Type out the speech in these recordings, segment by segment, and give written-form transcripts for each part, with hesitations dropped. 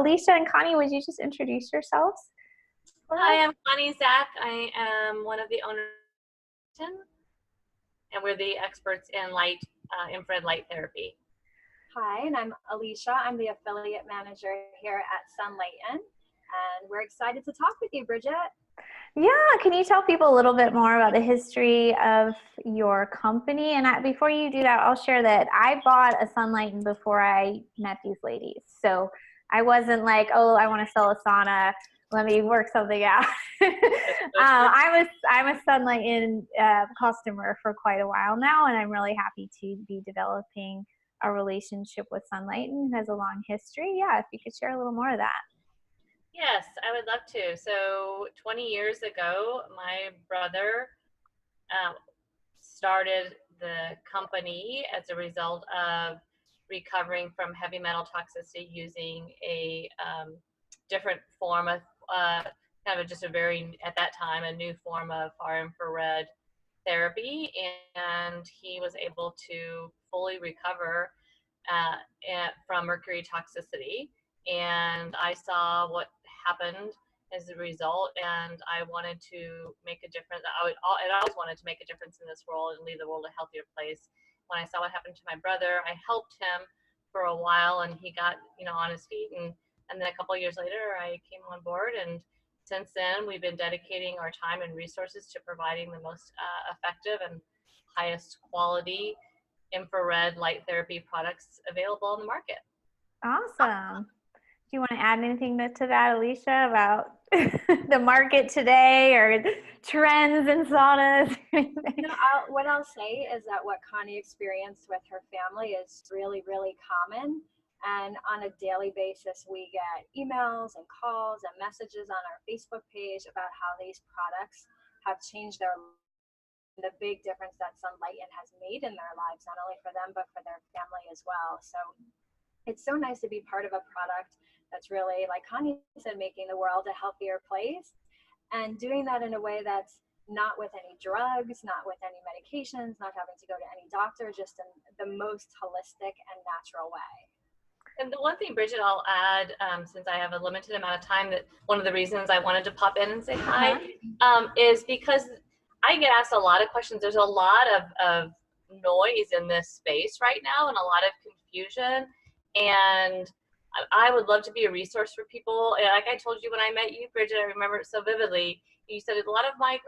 Alicia and Connie, would you just introduce yourselves? Hi, I'm Connie. Zack. I am one of the owners, and we're the experts in infrared light therapy. Hi, and I'm Alicia. I'm the affiliate manager here at Sunlighten, and we're excited to talk with you, Bridget. Yeah, can you tell people a little bit more about the history of your company? And before you do that, I'll share that I bought a Sunlighten before I met these ladies. So I wasn't like, oh, I want to sell a sauna. Let me work something out. I'm a Sunlighten customer for quite a while now, and I'm really happy to be developing a relationship with Sunlighten. It has a long history. Yeah, if you could share a little more of that. Yes, I would love to. So 20 years ago, my brother started the company as a result of recovering from heavy metal toxicity using a different form of kind of just a very, at that time, a new form of far infrared therapy. And he was able to fully recover from mercury toxicity. And I saw what happened as a result, and I wanted to make a difference. I always wanted to make a difference in this world and leave the world a healthier place. When I saw what happened to my brother, I helped him for a while, and he got on his feet. And then a couple of years later, I came on board, and since then, we've been dedicating our time and resources to providing the most effective and highest quality infrared light therapy products available on the market. Awesome. Do you want to add anything to that, Alicia, about the market today or trends in saunas? What I'll say is that what Connie experienced with her family is really, really common. And on a daily basis, we get emails and calls and messages on our Facebook page about how these products have changed their lives, the big difference that Sunlighten has made in their lives, not only for them, but for their family as well. So it's so nice to be part of a product that's really, like Connie said, making the world a healthier place, and doing that in a way that's not with any drugs, not with any medications, not having to go to any doctor, just in the most holistic and natural way. And the one thing, Bridget, I'll add, since I have a limited amount of time, that one of the reasons I wanted to pop in and say hi is because I get asked a lot of questions. There's a lot of noise in this space right now and a lot of confusion. And I would love to be a resource for people. Like I told you when I met you, Bridget, I remember it so vividly. You said a lot of my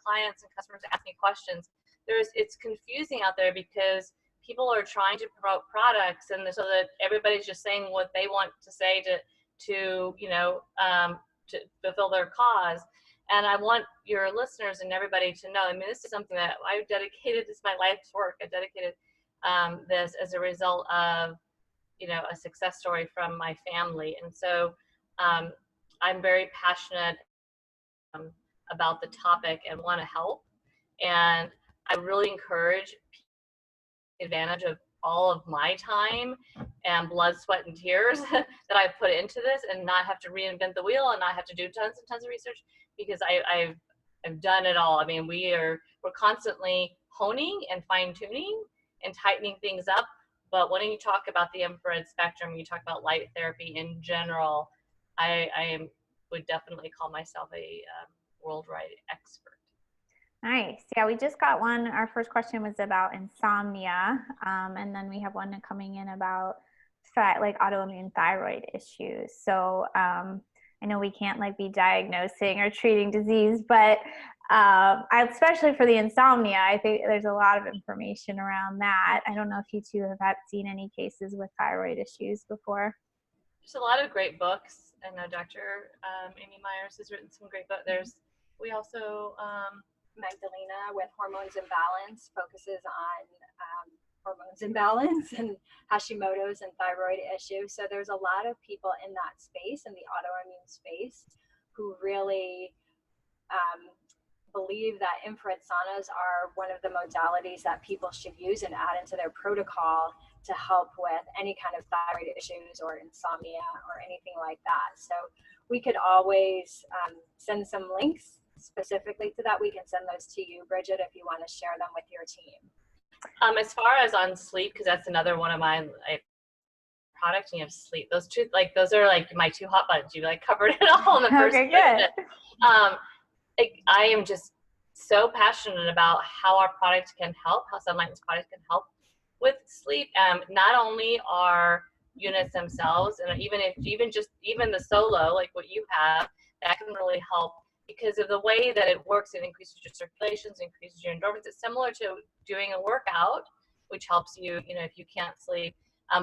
clients and customers ask me questions. It's confusing out there because people are trying to promote products, and so that everybody's just saying what they want to say to fulfill their cause. And I want your listeners and everybody to know, I mean, this is something that I've dedicated, this is my life's work. I dedicated this as a result of a success story from my family. And so I'm very passionate about the topic and want to help. And I really encourage people to take advantage of all of my time and blood, sweat, and tears that I've put into this, and not have to reinvent the wheel and not have to do tons and tons of research, because I've done it all. I mean, we're constantly honing and fine-tuning and tightening things up. But when you talk about the infrared spectrum, you talk about light therapy in general, I would definitely call myself a worldwide expert. Nice. Yeah, we just got one. Our first question was about insomnia, and then we have one coming in about autoimmune thyroid issues. So I know we can't be diagnosing or treating disease, but especially for the insomnia, I think there's a lot of information around that. I don't know if you two have seen any cases with thyroid issues before. There's a lot of great books. I know Dr. Amy Myers has written some great books. We also Magdalena with Hormones Imbalance focuses on hormones imbalance and Hashimoto's and thyroid issues. So there's a lot of people in that space, in the autoimmune space, who really believe that infrared saunas are one of the modalities that people should use and add into their protocol to help with any kind of thyroid issues or insomnia or anything like that. So we could always send some links specifically to that. We can send those to you, Bridget, if you want to share them with your team. As far as on sleep, because that's another one of mine, product and you have sleep. Those two, like, those are like my two hot buttons. You like covered it all in the first Okay, good. I am just so passionate about how our product can help, how Sunlighten's product can help with sleep. Not only our units themselves, and even the solo, like what you have, that can really help because of the way that it works. It increases your circulations, increases your endorphins. It's similar to doing a workout, which helps you, if you can't sleep,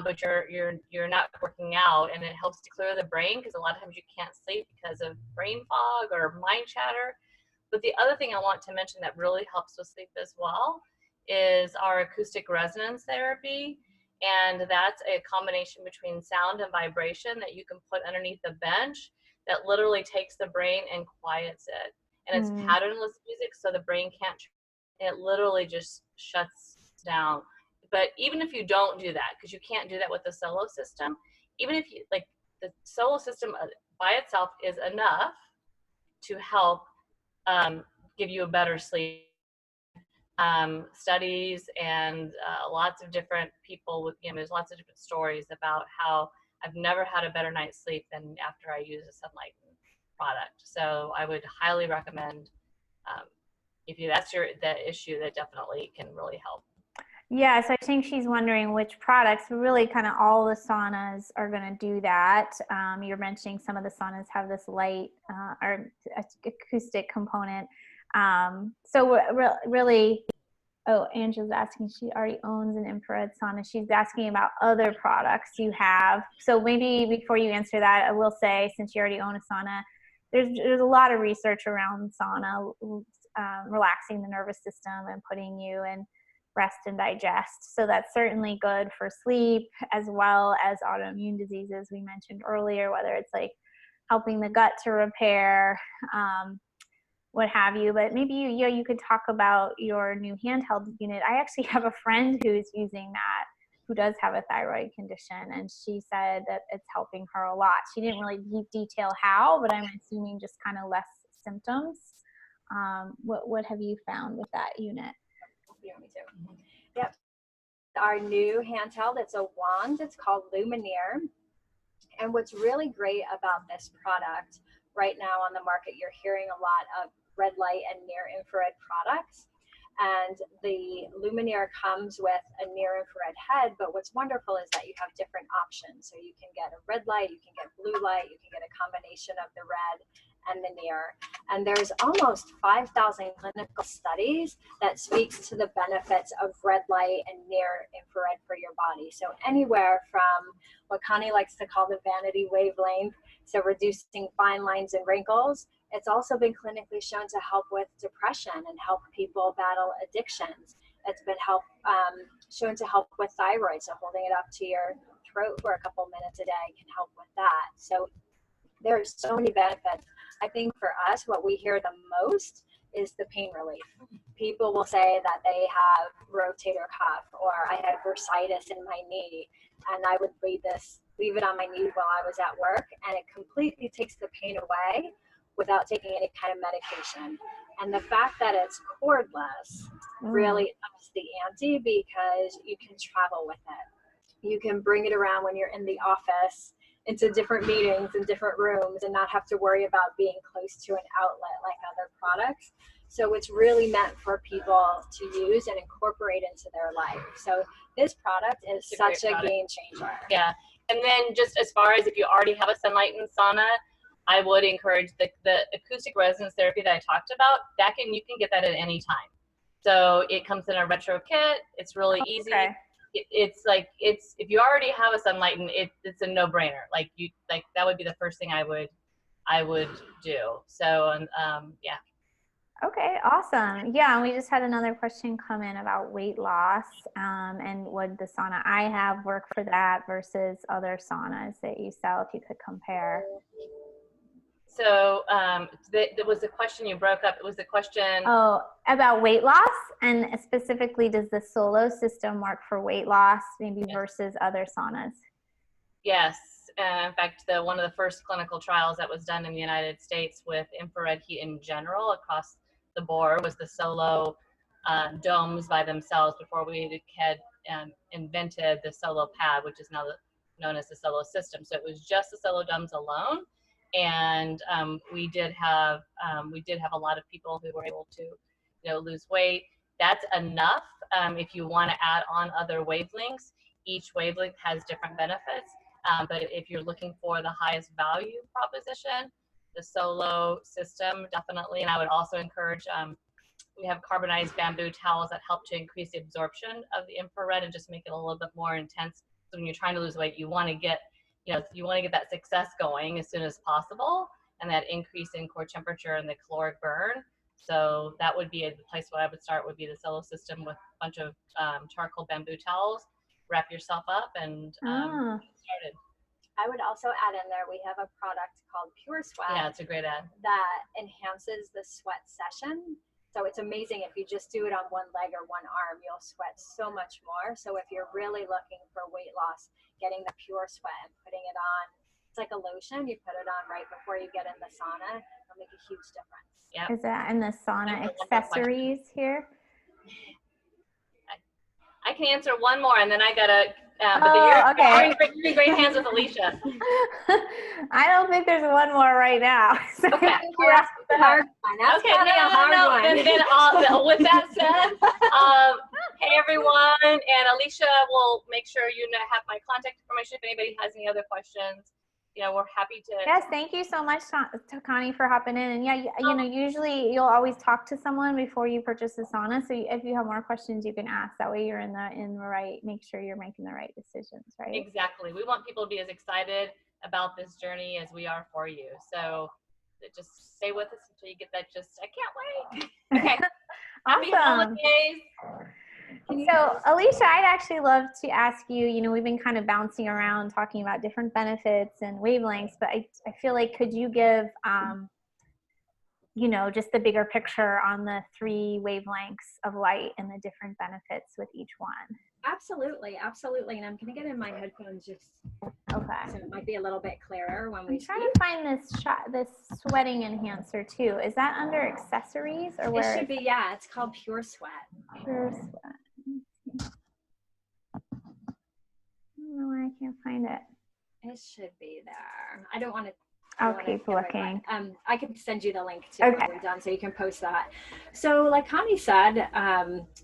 but you're not working out, and it helps to clear the brain because a lot of times you can't sleep because of brain fog or mind chatter. But the other thing I want to mention that really helps with sleep as well is our acoustic resonance therapy. And that's a combination between sound and vibration that you can put underneath the bench that literally takes the brain and quiets it. And it's patternless music, so the brain can't, it literally just shuts down. But even if you don't do that, because you can't do that with the solo system, even if you, like, the solo system by itself is enough to help give you a better sleep. Studies and lots of different people with, there's lots of different stories about how I've never had a better night's sleep than after I use a Sunlighten product. So I would highly recommend, if that's the issue, that definitely can really help. Yeah, so I think she's wondering which products. Really, kind of all the saunas are going to do that. You're mentioning some of the saunas have this light or acoustic component. So really, Angela's asking, she already owns an infrared sauna. She's asking about other products you have. So maybe before you answer that, I will say, since you already own a sauna, there's a lot of research around sauna, relaxing the nervous system and putting you in rest and digest. So that's certainly good for sleep as well as autoimmune diseases we mentioned earlier, whether it's like helping the gut to repair, what have you. But maybe you could talk about your new handheld unit. I actually have a friend who's using that, who does have a thyroid condition, and she said that it's helping her a lot. She didn't really detail how, but I'm assuming just kind of less symptoms. What have you found with that unit? Yeah, me too. Yep. Our new handheld, it's a wand. It's called Lumineer. And what's really great about this product right now on the market, you're hearing a lot of red light and near infrared products. And the Lumineer comes with a near infrared head, but what's wonderful is that you have different options. So you can get a red light, you can get blue light, you can get a combination of the red and the near. And there's almost 5,000 clinical studies that speaks to the benefits of red light and near infrared for your body. So anywhere from what Connie likes to call the vanity wavelength, so reducing fine lines and wrinkles. It's also been clinically shown to help with depression and help people battle addictions. It's been shown to help with thyroid, so holding it up to your throat for a couple minutes a day can help with that. So there's so many benefits. I think for us, what we hear the most is the pain relief. People will say that they have rotator cuff, or I had bursitis in my knee, and I would leave it on my knee while I was at work, and it completely takes the pain away without taking any kind of medication. And the fact that it's cordless really ups the ante because you can travel with it. You can bring it around when you're in the office into different meetings in different rooms and not have to worry about being close to an outlet like other products. So it's really meant for people to use and incorporate into their life. So this product is such a game changer. Yeah. And then just as far as if you already have a Sunlighten sauna, I would encourage the acoustic resonance therapy that I talked about. You can get that at any time. So it comes in a retro kit. It's really easy. It's if you already have a Sunlighten, it's a no-brainer. That would be the first thing I would do. So yeah. Okay, awesome. Yeah, and we just had another question come in about weight loss, and would the sauna I have work for that versus other saunas that you sell, if you could compare. So there was a question you broke up. It was the question. Oh, about weight loss, and specifically, does the solo system work for weight loss, maybe versus other saunas? Yes. In fact, one of the first clinical trials that was done in the United States with infrared heat in general across the board was the solo domes by themselves before we had invented the solo pad, which is now known as the solo system. So it was just the solo DUMs alone. And we did have a lot of people who were able to, lose weight. That's enough. If you want to add on other wavelengths, each wavelength has different benefits. But if you're looking for the highest value proposition, the solo system definitely. And I would also encourage, we have carbonized bamboo towels that help to increase the absorption of the infrared and just make it a little bit more intense. So when you're trying to lose weight, you want to get that success going as soon as possible, and that increase in core temperature and the caloric burn. So that would be the place where I would start, would be the solo system with a bunch of charcoal bamboo towels. Wrap yourself up and get started. I would also add in there, we have a product called Pure Sweat. Yeah, it's a great ad. That enhances the sweat session. So it's amazing if you just do it on one leg or one arm, you'll sweat so much more. So if you're really looking for weight loss, getting the Pure Sweat and putting it on, it's like a lotion. You put it on right before you get in the sauna. It'll make a huge difference. Yep. Is that in the sauna accessories here? I can answer one more, and then I gotta. Okay. You're in great hands with Alicia. I don't think there's one more right now. So Okay. You're asking the hard one. That's Okay, kind of a hard one. And then with that said, hey everyone, and Alicia will make sure you have my contact information if anybody has any other questions. We're happy to. Yes, thank you so much, Connie, for hopping in. And yeah, usually you'll always talk to someone before you purchase a sauna. So if you have more questions, you can ask. That way you're in the right, make sure you're making the right decisions, right? Exactly. We want people to be as excited about this journey as we are for you. So just stay with us until you get that. I can't wait. Okay. Happy holidays. So Alicia, I'd actually love to ask you, we've been kind of bouncing around talking about different benefits and wavelengths, but I feel like, could you give, just the bigger picture on the 3 wavelengths of light and the different benefits with each one? Absolutely. And I'm going to get in my headphones just okay. So it might be a little bit clearer when we I'm trying to find this sweating enhancer too. Is that under accessories or where? It should be, yeah. It's called Pure Sweat. Pure Sweat. I don't know why I can't find it. It should be there. I don't want to. I'll keep looking. I can send you the link too when we're done, so you can post that. So like Connie said,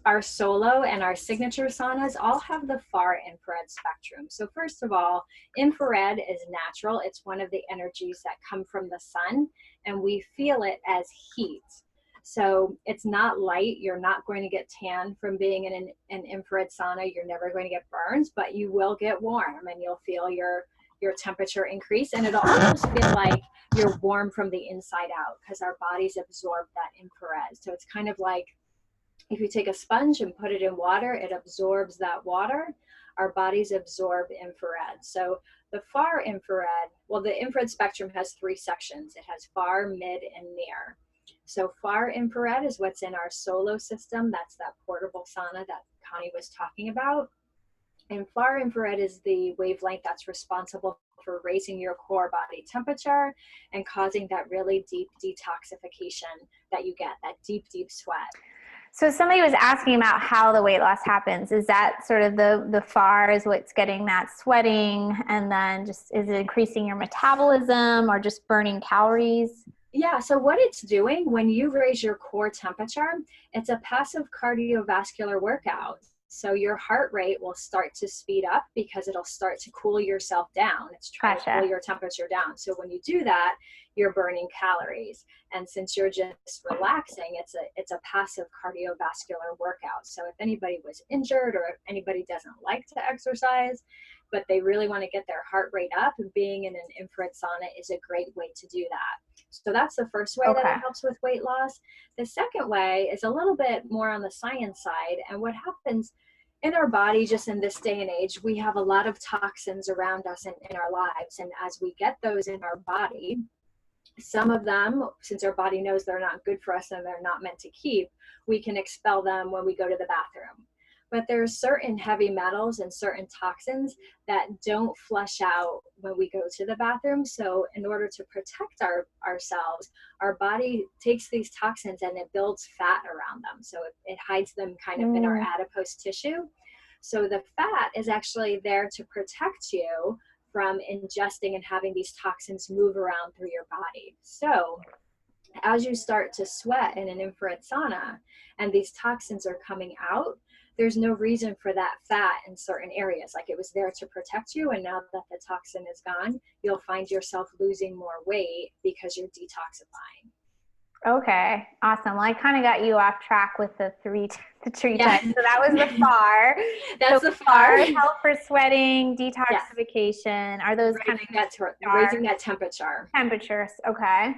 our solo and our signature saunas all have the far infrared spectrum. So first of all, infrared is natural. It's one of the energies that come from the sun, and we feel it as heat. So it's not light. You're not going to get tan from being in an infrared sauna. You're never going to get burns, but you will get warm, and you'll feel your temperature increase, and it'll almost feel like you're warm from the inside out because our bodies absorb that infrared. So it's kind of like if you take a sponge and put it in water, it absorbs that water. Our bodies absorb infrared. So the far infrared, well, the infrared spectrum has 3 sections. It has far, mid, and near. So far infrared is what's in our solo system. That's that portable sauna that Connie was talking about. And far infrared is the wavelength that's responsible for raising your core body temperature and causing that really deep detoxification that you get, that deep, deep sweat. So somebody was asking about how the weight loss happens. Is that sort of the far is what's getting that sweating, and then just is it increasing your metabolism or just burning calories? Yeah, so what it's doing when you raise your core temperature, it's a passive cardiovascular workout. So your heart rate will start to speed up because it'll start to cool yourself down. It's trying to cool your temperature down. So when you do that, you're burning calories. And since you're just relaxing, it's a passive cardiovascular workout. So if anybody was injured or if anybody doesn't like to exercise, but they really want to get their heart rate up, being in an infrared sauna is a great way to do that. So that's the first way that it helps with weight loss. The second way is a little bit more on the science side. And what happens in our body, just in this day and age, we have a lot of toxins around us in our lives. And as we get those in our body, some of them, since our body knows they're not good for us and they're not meant to keep, we can expel them when we go to the bathroom. But there's certain heavy metals and certain toxins that don't flush out when we go to the bathroom. So in order to protect ourselves, our body takes these toxins and it builds fat around them. So it hides them kind of in our adipose tissue. So the fat is actually there to protect you from ingesting and having these toxins move around through your body. So as you start to sweat in an infrared sauna and these toxins are coming out, there's no reason for that fat in certain areas. Like, it was there to protect you, and now that the toxin is gone, you'll find yourself losing more weight because you're detoxifying. Okay, awesome. Well, I kind of got you off track with the three Yeah. types. So that was the FAR. That's so the FAR. Help for sweating, detoxification. Are those raising that temperature. Temperatures. Okay.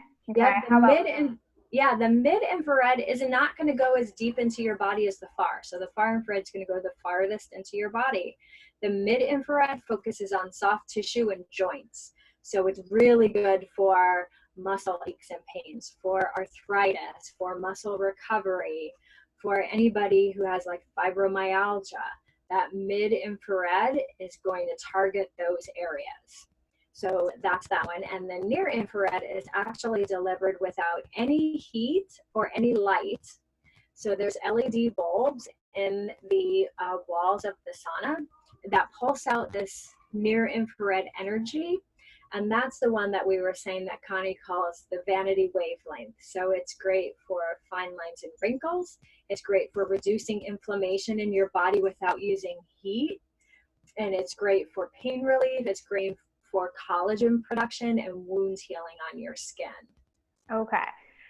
Yeah. The mid-infrared is not going to go as deep into your body as the far. So the far infrared is going to go the farthest into your body. The mid-infrared focuses on soft tissue and joints. So it's really good for muscle aches and pains, for arthritis, for muscle recovery, for anybody who has like fibromyalgia. That mid-infrared is going to target those areas. So that's that one. And the near infrared is actually delivered without any heat or any light. So there's LED bulbs in the walls of the sauna that pulse out this near infrared energy. And that's the one that we were saying that Connie calls the vanity wavelength. So it's great for fine lines and wrinkles. It's great for reducing inflammation in your body without using heat. And it's great for pain relief. It's great for collagen production and wound healing on your skin. Okay.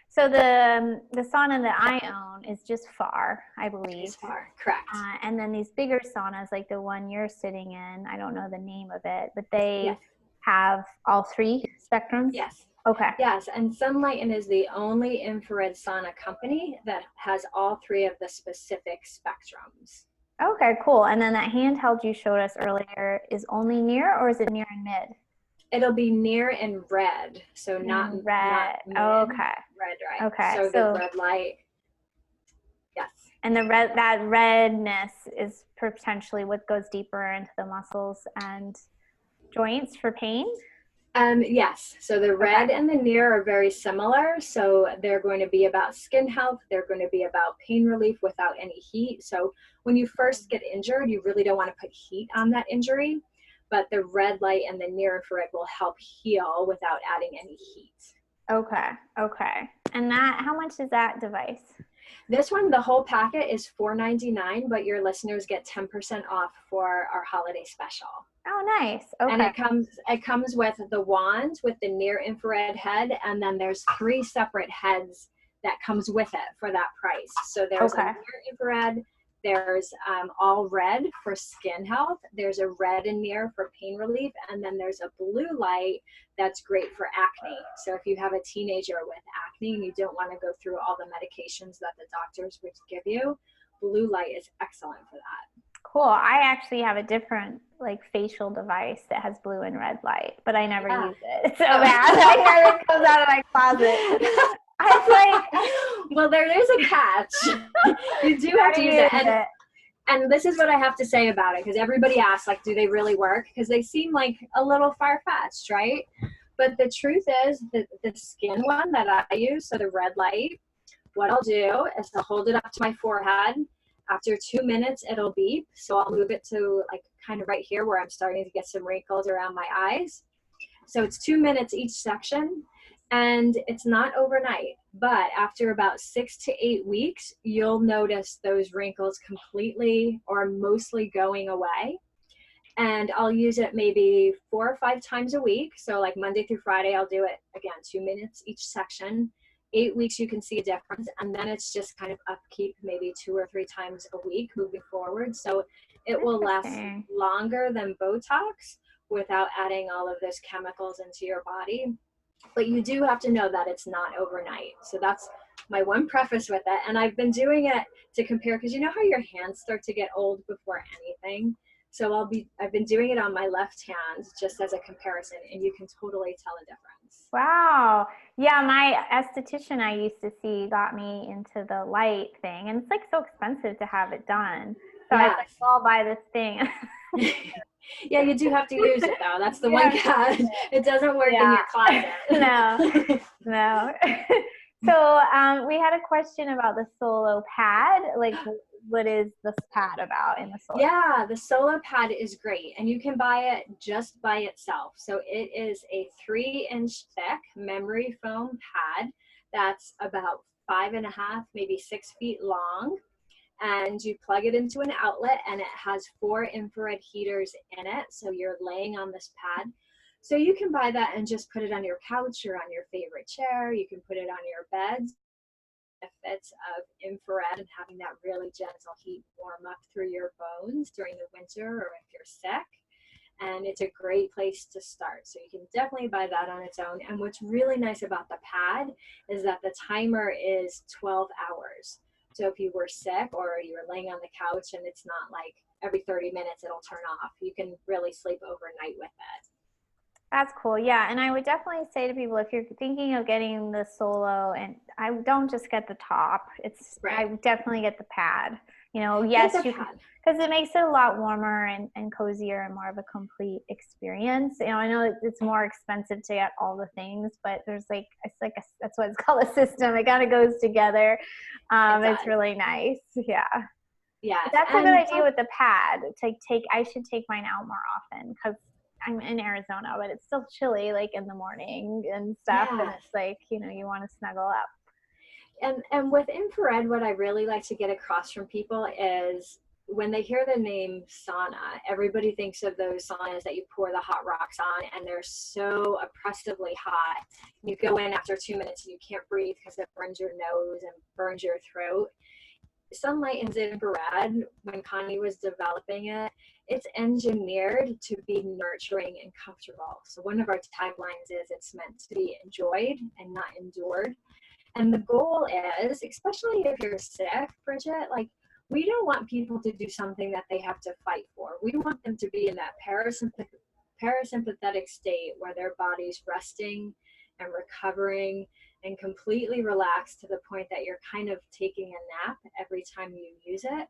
So the sauna that I own is just FAR, I believe. It's FAR, correct. And then these bigger saunas, like the one you're sitting in, I don't know the name of it, but they have all three spectrums? Yes. Okay. Yes, and Sunlighten is the only infrared sauna company that has all three of the specific spectrums. Okay, cool. And then that handheld you showed us earlier is only near, or is it near and mid? It'll be near and red, so not red. Not mid, okay. Red, right? Okay. So the red light. Yes. And that redness is potentially what goes deeper into the muscles and joints for pain? Yes. So the red and the near are very similar. So they're going to be about skin health. They're going to be about pain relief without any heat. So when you first get injured, you really don't want to put heat on that injury. But the red light and the near infrared will help heal without adding any heat. Okay. Okay. And how much is that device? This one, the whole packet is $4.99, but your listeners get 10% off for our holiday special. Oh, nice. Okay. And it comes with the wand with the near infrared head, and then there's 3 separate heads that comes with it for that price. So there's a near infrared, there's all red for skin health, there's a red and near for pain relief, and then there's a blue light that's great for acne. So if you have a teenager with acne and you don't want to go through all the medications that the doctors would give you, blue light is excellent for that. Cool. I actually have a different facial device that has blue and red light, but I never use it. It's so bad. I never comes out of my closet. Well, there is a catch. You do have to use it. And this is what I have to say about it, because everybody asks, do they really work? Because they seem like a little far-fetched, right? But the truth is that the skin one that I use, so the red light, what I'll do is I'll hold it up to my forehead. After 2 minutes, it'll beep. So I'll move it to kind of right here where I'm starting to get some wrinkles around my eyes. So it's 2 minutes each section, and it's not overnight. But after about 6 to 8 weeks, you'll notice those wrinkles completely or mostly going away. And I'll use it maybe 4 or 5 times a week. So Monday through Friday, I'll do it again, 2 minutes each section. 8 weeks, you can see a difference. And then it's just kind of upkeep, maybe 2 or 3 times a week moving forward. So it will last longer than Botox without adding all of those chemicals into your body. But you do have to know that it's not overnight. So that's my one preface with it. And I've been doing it to compare, because you know how your hands start to get old before anything? So I've been doing it on my left hand just as a comparison, and you can totally tell a difference. Wow. Yeah, my esthetician I used to see got me into the light thing, and it's so expensive to have it done. So I was I'll buy this thing. Yeah, you do have to use it though. That's the one catch. It doesn't work in your closet. No. So we had a question about the solo pad. what is this pad about in the solar? Yeah, the solar pad is great, and you can buy it just by itself. So it is a 3-inch thick memory foam pad that's about 5.5, maybe 6 feet long. And you plug it into an outlet, and it has 4 infrared heaters in it. So you're laying on this pad. So you can buy that and just put it on your couch or on your favorite chair. You can put it on your bed. Benefits of infrared and having that really gentle heat warm up through your bones during the winter or if you're sick. And it's a great place to start. So you can definitely buy that on its own. And what's really nice about the pad is that the timer is 12 hours. So if you were sick or you were laying on the couch and it's not like every 30 minutes it'll turn off, you can really sleep overnight with it. That's cool. Yeah. And I would definitely say to people, if you're thinking of getting the Solo, and I don't just get the top, I would definitely get the pad. You know, yes, because it makes it a lot warmer and cozier and more of a complete experience. You know, I know it's more expensive to get all the things, but there's that's what it's called, a system. It kind of goes together. It's really nice. Yeah. Yeah. That's a good idea with the pad. I should take mine out more often because I'm in Arizona, but it's still chilly, like in the morning and stuff. Yeah. And it's like, you know, you want to snuggle up. And with infrared, what I really like to get across from people is when they hear the name sauna, everybody thinks of those saunas that you pour the hot rocks on, and they're so oppressively hot. You go in after 2 minutes and you can't breathe because it burns your nose and burns your throat. Sunlighten's infrared, when Connie was developing it, it's engineered to be nurturing and comfortable. So one of our taglines is it's meant to be enjoyed and not endured. And the goal is, especially if you're sick, Bridgit, like, we don't want people to do something that they have to fight for. We want them to be in that parasympathetic state where their body's resting and recovering and completely relaxed to the point that you're kind of taking a nap every time you use it.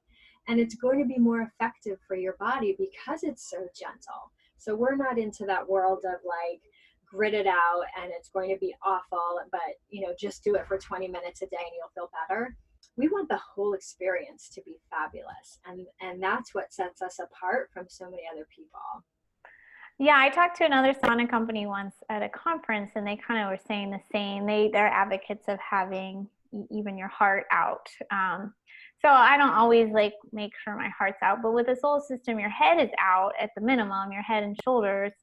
And it's going to be more effective for your body because it's so gentle. So we're not into that world of like, grit it out and it's going to be awful, but you know, just do it for 20 minutes a day and you'll feel better. We want the whole experience to be fabulous, and that's what sets us apart from so many other people. Yeah, I talked to another sauna company once at a conference, and they kind of were saying the same. They're advocates of having even your heart out. So I don't always like make sure my heart's out, but with the solar system, your head is out at the minimum, your head and shoulders.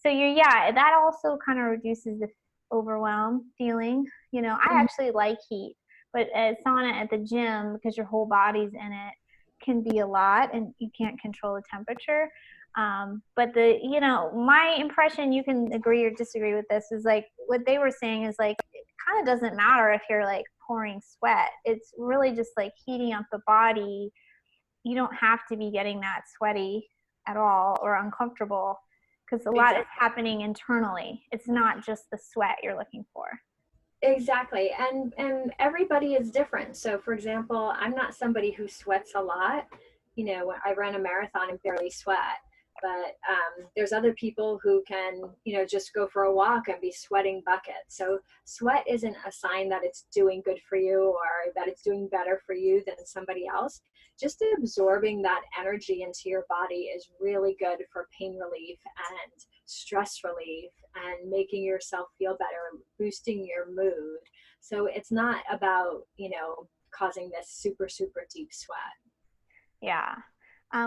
So that also kind of reduces the overwhelm feeling. You know, I actually like heat, but a sauna at the gym, because your whole body's in it, can be a lot and you can't control the temperature. But my impression, you can agree or disagree with this, is like what they were saying is like, it kind of doesn't matter if you're like pouring sweat. It's really just like heating up the body. You don't have to be getting that sweaty at all or uncomfortable, because a lot is happening internally. It's not just the sweat you're looking for. Exactly. And everybody is different. So for example, I'm not somebody who sweats a lot. You know, I ran a marathon and barely sweat, but there's other people who can, you know, just go for a walk and be sweating buckets. So sweat isn't a sign that it's doing good for you or that it's doing better for you than somebody else. Just absorbing that energy into your body is really good for pain relief and stress relief and making yourself feel better, boosting your mood. So it's not about, you know, causing this super, super deep sweat. Yeah.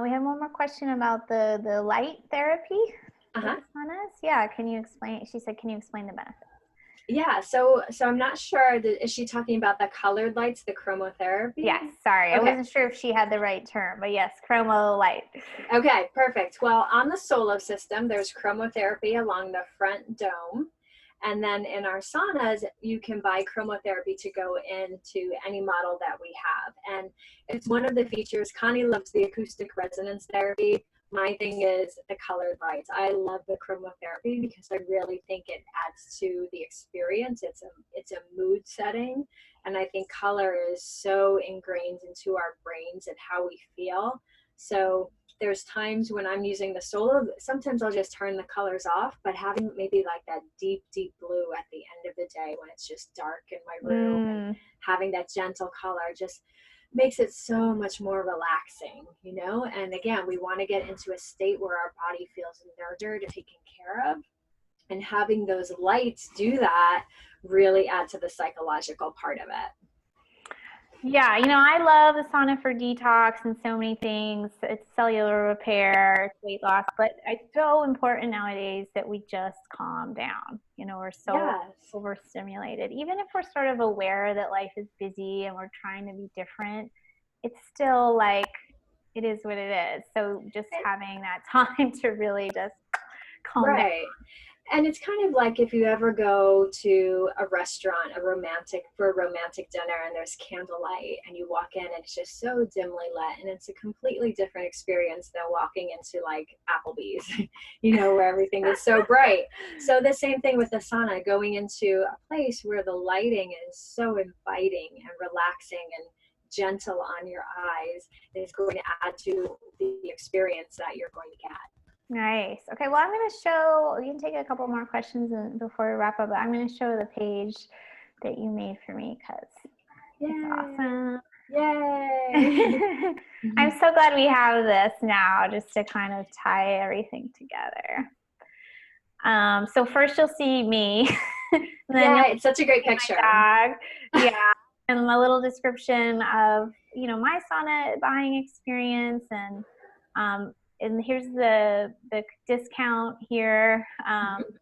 We have one more question about the light therapy. Saunas. Yeah. Can you explain? She said, can you explain the benefits? Yeah, so I'm not sure. Is she talking about the colored lights, the chromotherapy? Yes, sorry. Okay. I wasn't sure if she had the right term, but yes, chromo light. Okay, perfect. Well, on the Solo system, there's chromotherapy along the front dome. And then in our saunas, you can buy chromotherapy to go into any model that we have. And it's one of the features. Connie loves the acoustic resonance therapy. My thing is the colored lights. I love the chromotherapy because I really think it adds to the experience. It's a mood setting, and I think color is so ingrained into our brains and how we feel. So there's times when I'm using the Solo, sometimes I'll just turn the colors off, but having maybe like that deep, deep blue at the end of the day when it's just dark in my room, and having that gentle color just makes it so much more relaxing, you know? And again, we want to get into a state where our body feels nurtured, taken care of. And having those lights do that really add to the psychological part of it. Yeah, you know, I love the sauna for detox and so many things. It's cellular repair, it's weight loss, but it's so important nowadays that we just calm down. You know, we're so overstimulated. Even if we're sort of aware that life is busy and we're trying to be different, it's still like, it is what it is. So just having that time to really just calm down. And it's kind of like if you ever go to a restaurant, for a romantic dinner, and there's candlelight, and you walk in and it's just so dimly lit, and it's a completely different experience than walking into like Applebee's, you know, where everything is so bright. So the same thing with the sauna, going into a place where the lighting is so inviting and relaxing and gentle on your eyes is going to add to the experience that you're going to get. Nice. Okay, well, I'm going to show, you can take a couple more questions before we wrap up, but I'm going to show the page that you made for me because it's awesome. Yay! I'm so glad we have this now just to kind of tie everything together. So first you'll see me. Yeah, it's such a great picture. My dog. Yeah, and a little description of, you know, my sauna buying experience, and here's the discount here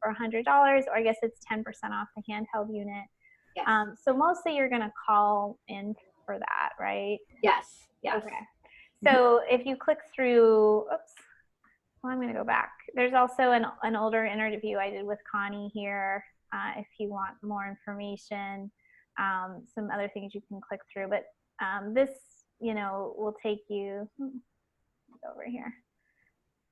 for $100, or I guess it's 10% off the handheld unit. Yes. So mostly you're going to call in for that, right? Yes. Okay. So if you click through, well, I'm going to go back. There's also an older interview I did with Connie here. If you want more information, some other things you can click through. But this, you know, will take you over here.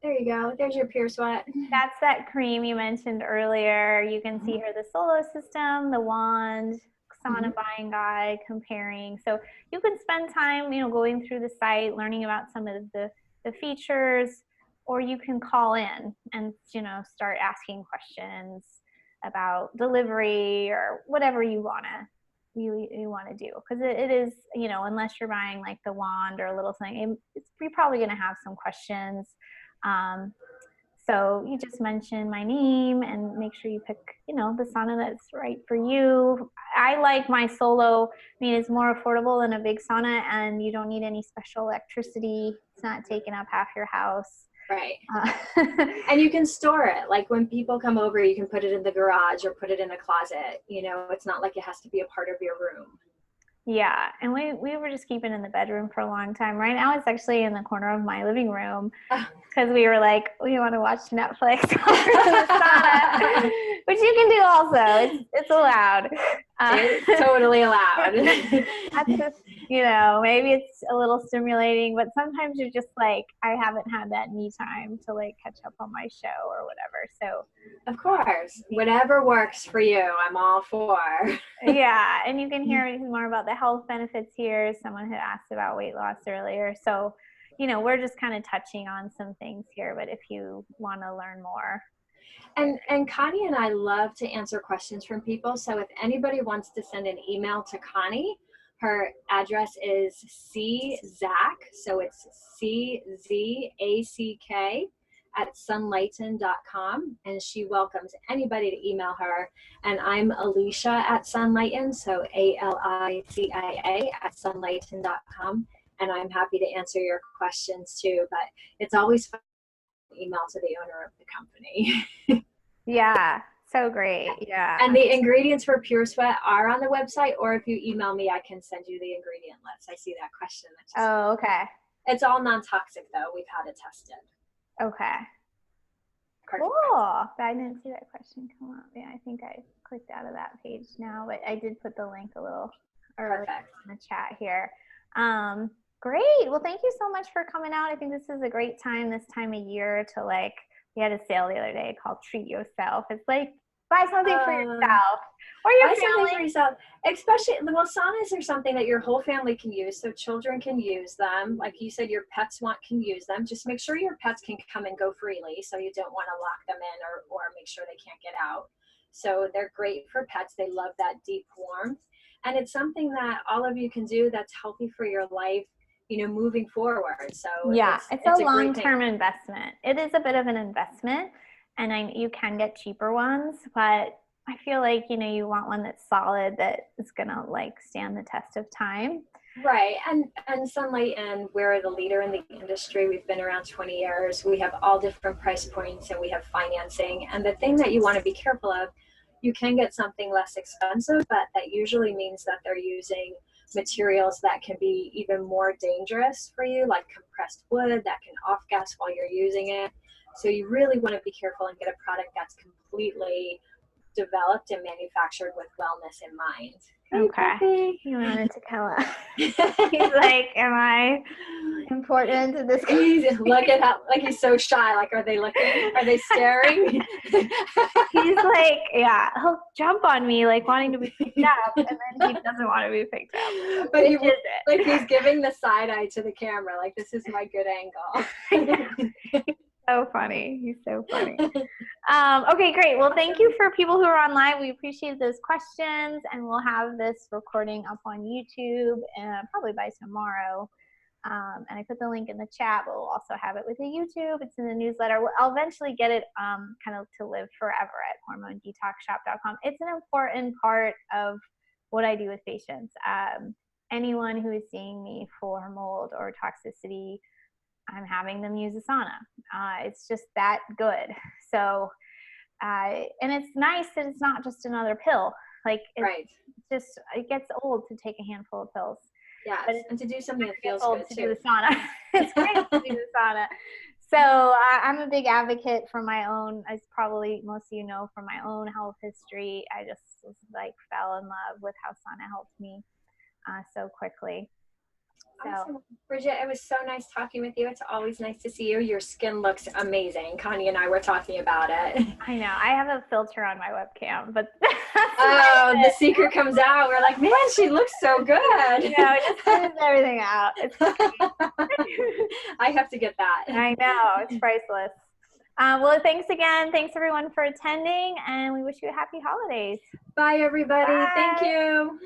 There you go. There's your Pure Sweat. That's that cream you mentioned earlier. You can see here the solo system, the wand, sauna buying guide, comparing. So you can spend time, you know, going through the site, learning about some of the features, or you can call in and, you know, start asking questions about delivery or whatever you wanna do, because it is, you know, unless you're buying like the wand or a little thing, you're probably gonna have some questions. So you just mention my name and make sure you pick, you know, the sauna that's right for you. I like my solo. I mean, it's more affordable than a big sauna, and you don't need any special electricity. It's not taking up half your house. Right. And you can store it. Like when people come over, you can put it in the garage or put it in a closet. You know, it's not like it has to be a part of your room. Yeah, and we were just keeping it in the bedroom for a long time. Right now it's actually in the corner of my living room because we were like, we want to watch Netflix which you can do also. It's allowed. It's totally allowed. That's just, you know, maybe it's a little stimulating, but sometimes you're just like, I haven't had that me time to like catch up on my show or whatever. So of course, whatever works for you, I'm all for. Yeah, and you can hear more about the health benefits here. Someone had asked about weight loss earlier. So, you know, we're just kind of touching on some things here, but if you want to learn more. And Connie and I love to answer questions from people. So if anybody wants to send an email to Connie, her address is Zack. So it's CZACK @sunlighten.com, and she welcomes anybody to email her. And I'm Alicia at Sunlighten, so ALICIA @sunlighten.com, and I'm happy to answer your questions too. But it's always fun to email to the owner of the company. Yeah, so great. Yeah. And the ingredients for Pure Sweat are on the website, or if you email me, I can send you the ingredient list. I see that question. Oh, okay. It's all non-toxic though. We've had it tested. Okay. Perfect. Cool. I didn't see that question come up. Yeah, I think I clicked out of that page now, but I did put the link a little early in the chat here. Great. Well, thank you so much for coming out. I think this is a great time this time of year to like, we had a sale the other day called Treat Yourself. It's like, buy something for yourself or your family. For yourself. Especially, well, saunas are something that your whole family can use, so children can use them. Like you said, your pets can use them. Just make sure your pets can come and go freely, so you don't want to lock them in or make sure they can't get out. So they're great for pets. They love that deep warmth. And it's something that all of you can do that's healthy for your life, you know, moving forward. So yeah, it's a great long-term investment. It is a bit of an investment, and you can get cheaper ones, but I feel like, you know, you want one that's solid, that is gonna like stand the test of time. Right. And Sunlighten, we're the leader in the industry. We've been around 20 years. We have all different price points, and we have financing. And the thing that you want to be careful of, you can get something less expensive, but that usually means that they're using materials that can be even more dangerous for you, like compressed wood that can off gas while you're using it. So you really want to be careful and get a product that's completely developed and manufactured with wellness in mind. Okay. You wanted to kill us. He's like, am I important to this? Look at how, like, he's so shy. Like, are they looking? Are they staring? He's like, yeah, he'll jump on me, like wanting to be picked up, and then he doesn't want to be picked up. But like, he's giving the side eye to the camera. Like, this is my good angle. So funny. He's so funny. Okay, great. Well, thank you for people who are online. We appreciate those questions, and we'll have this recording up on YouTube probably by tomorrow. And I put the link in the chat, but we'll also have it with the YouTube. It's in the newsletter. I'll eventually get it kind of to live forever at hormonedetoxshop.com. It's an important part of what I do with patients. Anyone who is seeing me for mold or toxicity, I'm having them use a sauna. It's just that good. So, and it's nice that it's not just another pill. Like, it gets old to take a handful of pills. Yeah, and to do something that feels good to too. do the sauna. It's great to do the sauna. So I'm a big advocate for my own, as probably most of you know, from my own health history. I just like fell in love with how sauna helped me so quickly. Awesome. Bridgit, it was so nice talking with you. It's always nice to see you. Your skin looks amazing. Connie and I were talking about it. I know. I have a filter on my webcam, but the secret comes out. We're like, man, she looks so good. You know, it just smooths everything out. It's I have to get that. I know. It's priceless. Well, thanks again. Thanks everyone for attending, and we wish you a happy holidays. Bye, everybody. Bye. Thank you.